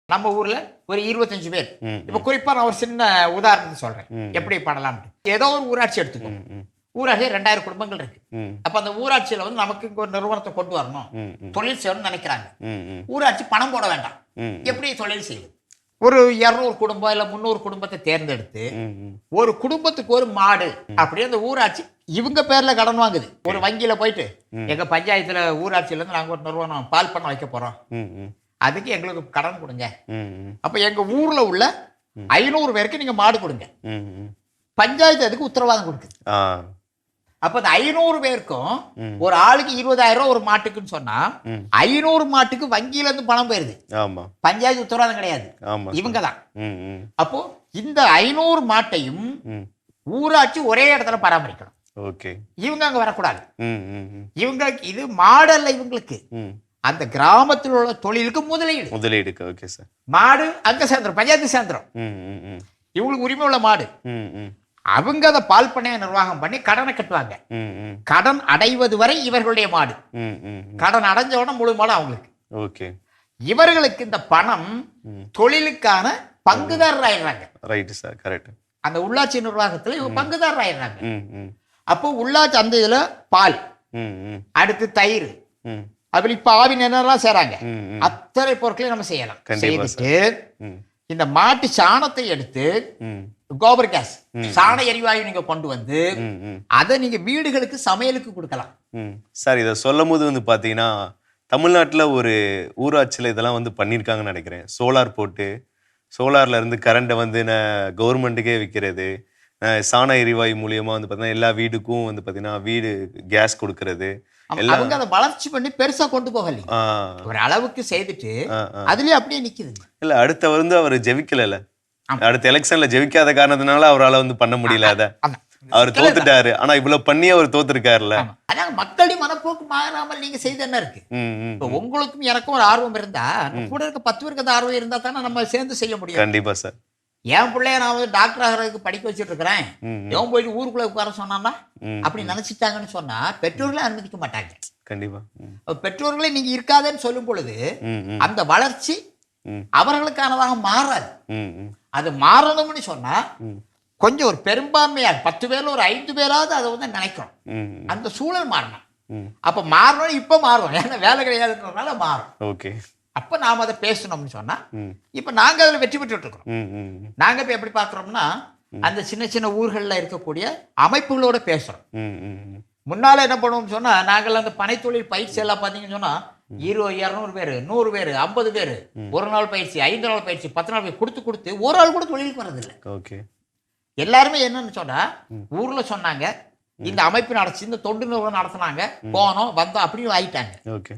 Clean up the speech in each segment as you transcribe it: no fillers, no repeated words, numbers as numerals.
நம்ம ஊர்ல ஒரு 25 பேர். இப்ப ம். குறிப்பா நான் ஒரு சின்ன உதாரணத்தை சொல்றேன். ம். எப்படி பண்ணலாம்னு. ஏதோ ஒரு ஊராட்சி எடுத்துக்கோ. ம். ம். ஊராட்சியில் 2000 குடும்பங்கள் இருக்கு. ம். அப்ப அந்த ஊராட்சியில வந்து நமக்கு இங்க ஒரு நிறுவனத்தை கொண்டு வரணும். ம். ம். தொழில் செய்யணும்னு நினைக்கிறாங்க. ம். ம். ஊராட்சி பணம் போட வேண்டாம். ம். எப்படி தொழில் செய்யுது? ஒரு 200 குடும்பம் இல்ல 300 குடும்பத்தை தேர்ந்தெடுத்து ம். ம். ஒரு குடும்பத்துக்கு ஒரு மாடு அப்படியே அந்த ஊராட்சி இவங்க பேர்ல கடன் வாங்குது. ஒரு வங்கியில போயிட்டு எங்க பஞ்சாயத்துல ஊராட்சியில இருந்து நாங்க ஒரு நிறுவனம் பால் பண்ண வைக்க போறோம். ம். ம். அதுக்கு எங்களுக்கு கடன் கொடுங்க. ம். ம். அப்ப எங்க ஊர்ல உள்ள 500 பேருக்கு நீங்க மாடு கொடுங்க. ம். ம். பஞ்சாயத்து அதுக்கு உத்தரவாதம் கொடுக்குது. ஆ. அப்ப அந்த 500 பேருக்கும் ம். ஒரு ஆளுக்கு 20,000 ரூபாய் ஒரு மாட்டுக்குன்னு சொன்னா ம். 500 மாட்டுக்கு வங்கியில இருந்து பணம் போயிருது. ஆமா. பஞ்சாயத்து உத்தரவாதம் கிடையாது. ஆமா. இவங்க தான். ம். ம். அப்போ இந்த 500 மாட்டையும் ம். ஊராட்சி ஒரே இடத்துல பராமரிக்கணும். ஓகே. இவங்க அங்க வரக்கூடாது. ம். ம். ம். இவங்களுக்கு இது மாடல்ல இவங்களுக்கு ம். அந்த கிராமத்தில் உள்ள தொழிலுக்கு முதலீடு. முதலீடுக்கு ஓகே சார். மாடு அங்க சேர்ந்துரும், பஞ்சாயத்து சேர்ந்துரும். ம். ம். ம். இவங்களுக்கு உரிமை உள்ள மாடு. ம். ம். அவங்க அதை பால் பண்ணையை நிர்வாகம் பண்ணி கடனை கட்டுவாங்க. ம். ம். கடன் அடைவது வரை இவர்களுடைய மாடு. ம். ம். கடன் அடைஞ்ச உடனே முழு மாடு அவங்களுக்கு. ஓகே. இவர்களுக்கு இந்த பணம் ம். தொழிலுக்கான பங்குதாரர் ஆயிடுறாங்க. Right sir, correct. அந்த உள்ளாட்சி நிர்வாகத்துல இவங்க பங்குதாரர் ஆயிடுறாங்க. ம். ம். அப்போ உள்ளாட்சி அந்த இதுல பால், ம். ம். அடுத்து தயிர், ம். அதுல இப்ப ஆவின் என்னெல்லாம் செய்றாங்க ம். ம். அத்தனை பொருட்களையும் நம்ம செய்யலாம். கண்டிப்பா செய்துட்டு ம். இந்த மாட்டு சாணத்தை எடுத்து ம். கோபர் கேஸ் சாண எரிவாயு நீங்க கொண்டு வந்து ம். ம். அதை நீங்க வீடுகளுக்கு சமையலுக்கு கொடுக்கலாம். ம். சார் இதை சொல்லும் போது வந்து பார்த்தீங்கன்னா தமிழ்நாட்டில் ஒரு ஊராட்சியில் இதெல்லாம் வந்து பண்ணியிருக்காங்கன்னு நினைக்கிறேன். சோலார் போட்டு சோலார்ல இருந்து கரண்ட்டை வந்து கவர்மெண்ட்டுக்கே விற்கிறது, சாண எரிவாயு மூலியமா வந்து பார்த்தீங்கன்னா எல்லா வீடுக்கும் வந்து பார்த்தீங்கன்னா வீடு கேஸ் கொடுக்கறது எல்லாம். அவங்க அதை வளர்ச்சி பண்ணி பெருசா கொண்டு போகல, ஆ. ஒரு அளவுக்கு செய்துட்டு ஆ. ஆ. அதுலயே அப்படியே நிக்குது. இல்லை அடுத்த வந்து அவர் ஜெயிக்கல, ஆமா. அடுத்த எலெக்ஷன்ல ஜெயிக்காத காரணத்தினால அவரால் வந்து பண்ண முடியல. அதை ஆமா. அவர் தோத்துட்டாரு. ஆனா இவ்வளவு பண்ணி அவர் தோத்துருக்காருல்ல. ஆமா. அதான் மக்களின் மனப்போக்கு மாறாமல் நீங்க செய்து என்ன இருக்கு? ம். ம். இப்ப உங்களுக்கும் எனக்கும் ஒரு ஆர்வம் இருந்தா கூட இருக்க 10 பேருக்கு அந்த ஆர்வம் இருந்தா தானே நம்ம சேர்ந்து செய்ய முடியும். கண்டிப்பா சார். என் பிள்ளைய நான் வந்து டாக்டர் ஆகிறதுக்கு படிக்க வச்சுட்டு இருக்கிறேன், ம். எவன் போயிட்டு ஊருக்குள்ள உட்கார சொன்னான்னா ம். அப்படி நினைச்சிட்டாங்கன்னு சொன்னா பெற்றோர்களே அனுமதிக்க மாட்டாங்க. கண்டிப்பா. ம். அப்ப பெற்றோர்களே நீங்க இருக்காதேன்னு சொல்லும் பொழுது ம். ம். அந்த வளர்ச்சி ம். அவர்களுக்கானதாக மாறாது. ம். ம். அது மாறணும்னு சொன்னா ம். கொஞ்சம் ஒரு பெரும்பான்மையாக 10 பேர்ல ஒரு 5 பேராவது அதை வந்து நினைக்கிறோம். ம். அந்த சூழல் மாறணும். ம். அப்ப மாறணும், இப்ப மாறும், ஏன்னா வேலை கிடையாதுன்றதுனால மாறும். ஓகே. அப்ப நாம அதை பேசணும்னு சொன்னா ம். இப்ப நாங்க அதுல வெற்றி பெற்றுட்டு இருக்கிறோம். ம். ம். நாங்க இப்ப எப்படி பார்க்கிறோம்னா அந்த சின்ன சின்ன ஊர்கள்ல இருக்கக்கூடிய அமைப்புகளோட பேசுறோம். ம். ம். முன்னால என்ன பண்ணுவோம்னு சொன்னா நாங்கள் அந்த பனைத்தொழில் பயிற்சி எல்லாம் பார்த்தீங்கன்னு சொன்னா 200 பேர் 100 பேர் 50 பேர் ஒரு நாள் பயிற்சி 5 நாள் பயிற்சி 10 நாள் பயிற்சி கொடுத்து ஒரு ஆள் கூட தொழிலுக்கு வர்றதில்லை. ஓகே. எல்லாருமே என்னன்னு சொன்னா ஊர்ல சொன்னாங்க, இந்த அமைப்பு நடச்சு இந்த தொண்டு நிறுவனம் நடத்தினாங்க, போனோம் வந்தோம் அப்படின்னு ஆயிட்டாங்க. ஓகே.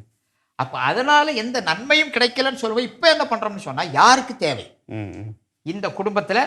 அப்ப அதனால எந்த நன்மையும் கிடைக்கலன்னு சொல்லுவோம். இப்ப என்ன பண்றோம்னு சொன்னா யாருக்கு தேவை? ம். ம். இந்த குடும்பத்துல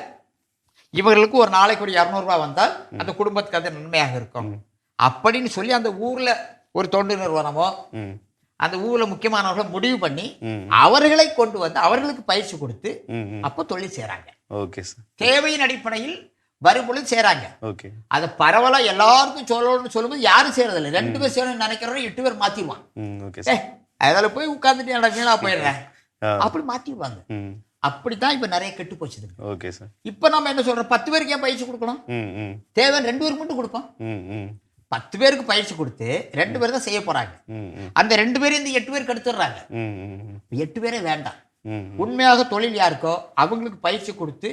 இவர்களுக்கு ஒரு நாளைக்கு ஒரு 200 ரூபாய் வந்தால் அந்த குடும்பத்துக்கு அது நன்மையாக இருக்கும் அப்படின்னு சொல்லி அந்த ஊர்ல ஒரு தொண்டு நிறுவனமோ ம். அந்த ஊர்ல முக்கியமானவர்கள் முடிவு பண்ணி ம். அவர்களை கொண்டு வந்து அவர்களுக்கு பயிற்சி கொடுத்து ம். ம். அப்போ தொழில் செய்றாங்க. Okay sir. தேவையின் அடிப்படையில் வரும்பொழுது செய்றாங்க. ஓகே. அதை பரவலா எல்லாருக்கும் சொல்லணும்னு சொல்லும்போது யாரும் செய்யறதில்லை. 2 பேர் செய்யணும்னு நினைக்கிறவங்க 8 பேர் மாத்திடுவான். ம். Okay sir. அதில் போய் உட்கார்ந்துட்டு என்னடா வீணா போயிடுறேன் ஆ. அப்படி மாத்திடுவாங்க. ம். அப்படித்தான் இப்ப நிறைய கெட்டு போச்சுது. Okay sir. இப்ப நம்ம என்ன சொல்றோம், 10 பேருக்கு ஏன் பயிற்சி கொடுக்கணும்? ம். ம். தேவை 2 பேருக்கு மட்டும் கொடுப்போம். ம். ம். 10 பேருக்கு பயிற்சி கொடுத்து 2 பேர் தான் செய்ய போறாங்க. ம். ம். அந்த 2 பேரும் இந்த 8 பேருக்கு எடுத்துடுறாங்க. ம். ம். 8 பேரே வேண்டாம். ம். உண்மையாக தொழில் யாருக்கோ அவங்களுக்கு பயிற்சி கொடுத்து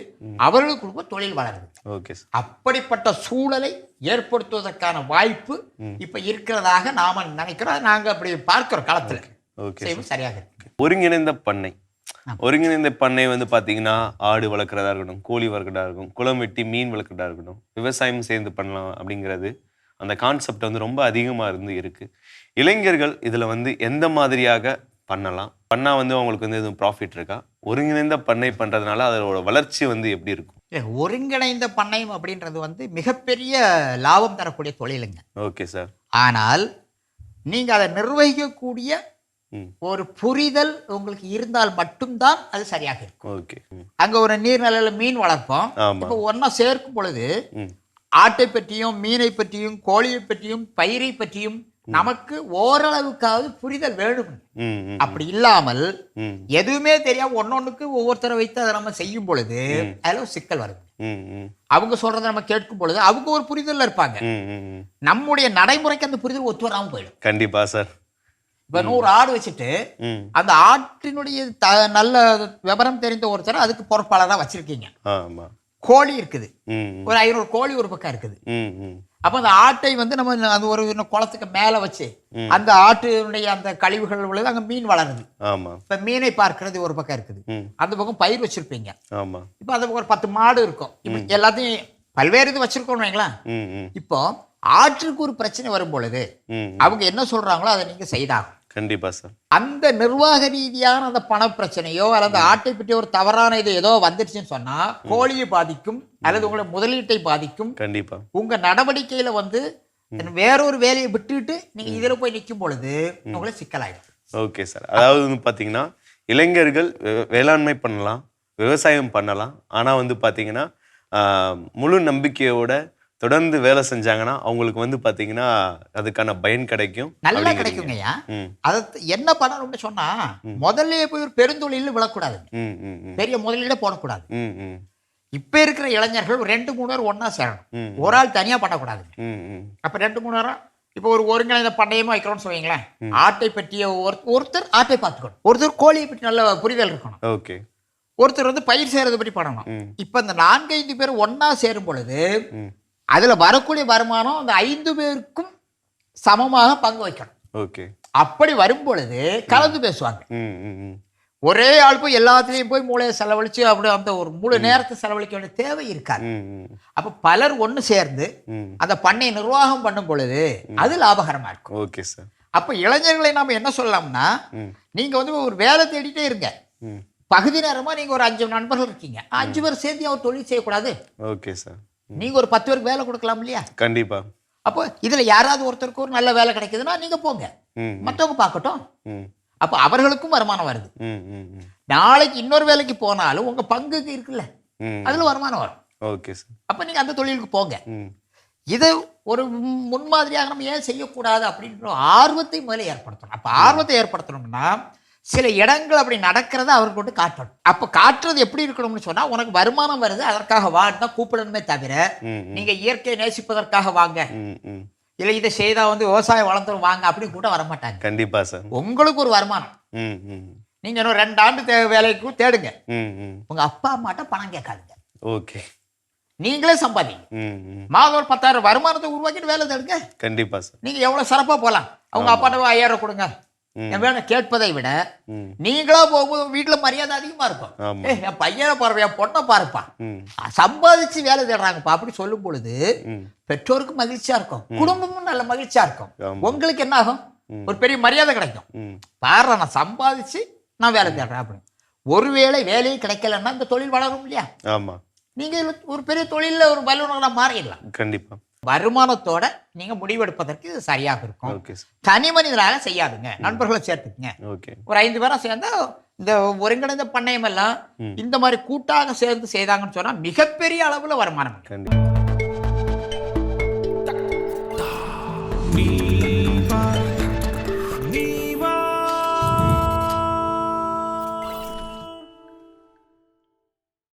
அவர்களுக்கு கொடுக்க தொழில் வளருது. Okay sir. அப்படிப்பட்ட சூழலை ஏற்படுத்துவதற்கான வாய்ப்பு இப்ப இருக்கிறதாக நாம நினைக்கிறோம். நாங்க அப்படி பார்க்கிறோம் களத்துல. ஓகே. செய்வது சரியாக இருக்கு. ஒருங்கிணைந்த பண்ணை. ஒருங்கிணைந்த பண்ணை வந்து பார்த்தீங்கன்னா ஆடு வளர்க்குறதா இருக்கட்டும், கோழி வளர்க்குறதா இருக்கும், குளம் வெட்டி மீன் வளர்க்குறதா இருக்கட்டும், விவசாயம் சேர்ந்து பண்ணலாம் அப்படிங்கிறது அந்த கான்செப்ட் வந்து ரொம்ப அதிகமாக இருக்கு. இளைஞர்கள் இதில் வந்து எந்த மாதிரியாக பண்ணலாம், பண்ணால் வந்து அவங்களுக்கு வந்து எதுவும் ப்ராஃபிட் இருக்கா, ஒருங்கிணைந்த பண்ணை பண்ணுறதுனால அதோட வளர்ச்சி வந்து எப்படி இருக்கும்? ஒருங்கிணைந்த பண்ணையம் அப்படின்றது வந்து மிகப்பெரிய லாபம் தரக்கூடிய தொழிலுங்க. Okay sir. ஆனால் நீங்க அதை நிர்வகிக்கக்கூடிய ம். ஒரு புரிதல் உங்களுக்கு இருந்தால் மட்டும்தான் அது சரியாக இருக்கும். ஓகே. அங்க ஒரு நீர்நிலையில மீன் வளர்ப்போம். ஆமா. இப்போ ஒன்னா சேர்க்கும் பொழுது ம். ஆட்டை பற்றியும் மீனை பற்றியும் கோழியை பற்றியும் பயிரை பற்றியும் நமக்கு ஓரளவுக்காவது புரிதல் வேணும். ம், ம், அப்படி இல்லாமல் ம், எதுவுமே தெரியாம ஒன்னொன்னுக்கு ஒவ்வொருத்தரை வைத்து அதை நம்ம செய்யும் பொழுது அதுல ஒரு சிக்கல் வருது. ம், ம், அவங்க சொல்றதை நம்ம கேட்கும் பொழுது அவங்க ஒரு புரிதல்ல இருப்பாங்க. ம், ம், ம். நம்முடைய நடைமுறைக்கு அந்த புரிதல் ஒத்து வராம போயிடும். கண்டிப்பா சார். இப்ப 100 ஆடு வச்சுட்டு ம். அந்த ஆட்டினுடைய நல்ல விவரம் தெரிந்த ஒருத்தர் அதுக்கு பொறுப்பாளராக வச்சிருக்கீங்க. ஆமா. கோழி இருக்குது, ம், ம், ஒரு 500 கோழி ஒரு பக்கம் இருக்குது. ம், ம், அப்ப அந்த ஆட்டை வந்து நம்ம அது ஒரு குளத்துக்கு மேல வச்சு அந்த ஆட்டினுடைய அந்த கழிவுகள் உள்ளது அங்க மீன் வளருது. ஆமா. இப்ப மீனை பார்க்கறது ஒரு பக்கம் இருக்குது, ம், அந்த பக்கம் பயிர் வச்சிருப்பீங்க. ஆமா. இப்ப அந்த பக்கம் ஒரு 10 மாடு இருக்கும். இப்ப எல்லாத்தையும் பல்வேறு இது வச்சிருக்கோம் வைங்களா. ம், ம், இப்போ ஆற்றுக்கு ஒரு பிரச்சனை வரும் பொழுது ம், அவங்க என்ன சொல்றாங்களோ அதை நீங்க செய்தாகும். கண்டிப்பா சார். அந்த நிர்வாக ரீதியான அந்த பண பிரச்சனையோ அல்லது ஆட்டை பற்றி ஒரு தவறான இது ஏதோ வந்துருச்சுன்னு சொன்னா கோழியை பாதிக்கும் அல்லது உங்களை முதலீட்டை பாதிக்கும். கண்டிப்பா. உங்க நடவடிக்கையில வந்து வேறொரு வேலையை விட்டுட்டு நீங்க இதுல போய் நிற்கும் பொழுது உங்களுக்கு சிக்கலாயிடும். Okay sir. அதாவது வந்து பாத்தீங்கன்னா இளைஞர்கள் வேளாண்மை பண்ணலாம், விவசாயம் பண்ணலாம். ஆனா வந்து பாத்தீங்கன்னா முழு நம்பிக்கையோட தொடர்ந்து வேலை செஞ்சாங்கன்னா அவங்களுக்கு வந்து பாத்தீங்கன்னா அதுக்கான பயன் கிடைக்கும். நல்லா கிடைக்குங்கய்யா. அதை என்ன பண்ணணும்னு சொன்னா முதல்ல போய் ஒரு பெருந்தொழில் விழக்கூடாது, பெரிய முதலீட போடக்கூடாது. இப்ப இருக்கிற இளைஞர்கள் 2-3 பேர் ஒன்னா சேரணும், ஒரு ஆள் தனியா பண்ணக்கூடாது. அப்ப 2-3 பேரும் இப்ப ஒரு ஒருங்கிணைந்த பண்ணையமா வைக்கிறோம்னு சொல்லுவீங்களேன். ஆட்டை பற்றிய ஒருத்தர் ஆட்டை பார்த்துக்கணும், ஒருத்தர் கோழியை பற்றி நல்ல புரிதல் இருக்கணும், ஓகே, ஒருத்தர் வந்து பயிர் செய்யறதை பற்றி பண்ணணும். இப்ப இந்த 4-5 பேர் ஒன்னா சேரும் பொழுது அதுல வரக்கூடிய வருமானம் அந்த 5 பேருக்கும் சமமாக பங்கு வைக்கணும். ஓகே. அப்படி வரும் பொழுது கலந்து பேசுவாங்க. ஒரே ஆள் போய் எல்லாத்துலயும் போய் மூளையை செலவழிச்சு அப்படி அந்த ஒரு முழு நேரத்தை செலவழிக்க வேண்டிய தேவை இருக்காது. அப்ப பலர் ஒண்ணு சேர்ந்து அந்த பண்ணை நிர்வாகம் பண்ணும் பொழுது அது லாபகரமா இருக்கும். Okay sir. அப்ப இளைஞர்களை நாம என்ன சொல்லலாம்னா, நீங்க வந்து ஒரு வேலை தேடிட்டே இருங்க. பகுதி நேரமா நீங்க ஒரு 5 நண்பர்கள் இருக்கீங்க, 5 பேர் சேர்ந்து அவர் தொழில் செய்யக்கூடாது. Okay sir. நீங்க ஒரு 10 பேருக்கு வேலை கொடுக்கலாம் இல்லையா? கண்டிப்பா. அப்போ இதுல யாராவது ஒருத்தருக்கு ஒரு நல்ல வேலை கிடைக்குதுன்னா நீங்க போங்க, மற்றவங்க பார்க்கட்டும். அப்ப அவர்களுக்கும் வருமானம் வருது. நாளைக்கு இன்னொரு வேலைக்கு போனாலும் உங்க பங்குக்கு இருக்குல்ல, அதுல வருமானம் வரும். Okay sir. அப்ப நீங்க அந்த தொழிலுக்கு போங்க. இதை ஒரு முன்மாதிரியாக நம்ம ஏன் செய்யக்கூடாது அப்படின்ற ஆர்வத்தை முதல்ல ஏற்படுத்தணும். அப்ப ஆர்வத்தை ஏற்படுத்தணும்னா சில இடங்கள் அப்படி நடக்கிறத அவருக்கு கொண்டு காட்டணும். அப்ப காட்டுறது எப்படி இருக்கணும்னு சொன்னா, உனக்கு வருமானம் வருது அதற்காக வான்னா கூப்பிடணுமே தவிர நீங்க இயற்கையை நேசிப்பதற்காக வாங்க, இல்ல இதை செய்தா வந்து விவசாயம் வளர்ந்துரும் வாங்க அப்படி கூட வரமாட்டாங்க. கண்டிப்பா சார். உங்களுக்கு ஒரு வருமானம், நீங்க இன்னும் 2 ஆண்டு வேலைக்கு தேடுங்க, உங்க அப்பா அம்மாட்ட பணம் கேட்காதுங்க. ஓகே. நீங்களே சம்பாதிங்க, மாதம் ஒரு 10,000 வருமானத்தை உருவாக்கிட்டு வேலை தேடுங்க. கண்டிப்பா சார். நீங்க எவ்வளவு சிறப்பா போலாம். அவங்க அப்பாட்ட 5,000 கொடுங்க வேணும் கேட்பதை விட நீங்களா போகும்போது வீட்டுல மரியாதை அதிகமா இருக்கும். என் பையனை பாருப்பா, என் பொண்ணை பாருப்பா, சம்பாதிச்சு வேலை தேடுறாங்கப்பா அப்படி சொல்லும் பொழுது பெற்றோருக்கு மகிழ்ச்சியா இருக்கும், குடும்பமும் நல்ல மகிழ்ச்சியா இருக்கும். உங்களுக்கு என்ன ஆகும்? ஒரு பெரிய மரியாதை கிடைக்கும். பாரு நான் சம்பாதிச்சு நான் வேலை தேடுறேன் அப்படின்னு. ஒருவேளை வேலையை கிடைக்கலன்னா இந்த தொழில் வளரும் இல்லையா? ஆமா. நீங்க ஒரு பெரிய தொழில ஒரு வல்லுநரா மாறிடலாம். கண்டிப்பா. வருமானத்தோட நீங்க முடிவெடுப்பதற்கு இது சரியாக இருக்கும். தனி மனிதனால செய்யாதுங்க, நண்பர்களை சேர்த்துக்குங்க. ஒரு 5 பேரா சேர்ந்தா இந்த ஒருங்கிணைந்த பண்ணையம் எல்லாம் இந்த மாதிரி கூட்டாக சேர்ந்து செய்தாங்கன்னு சொன்னா மிகப்பெரிய அளவுல வருமானம்.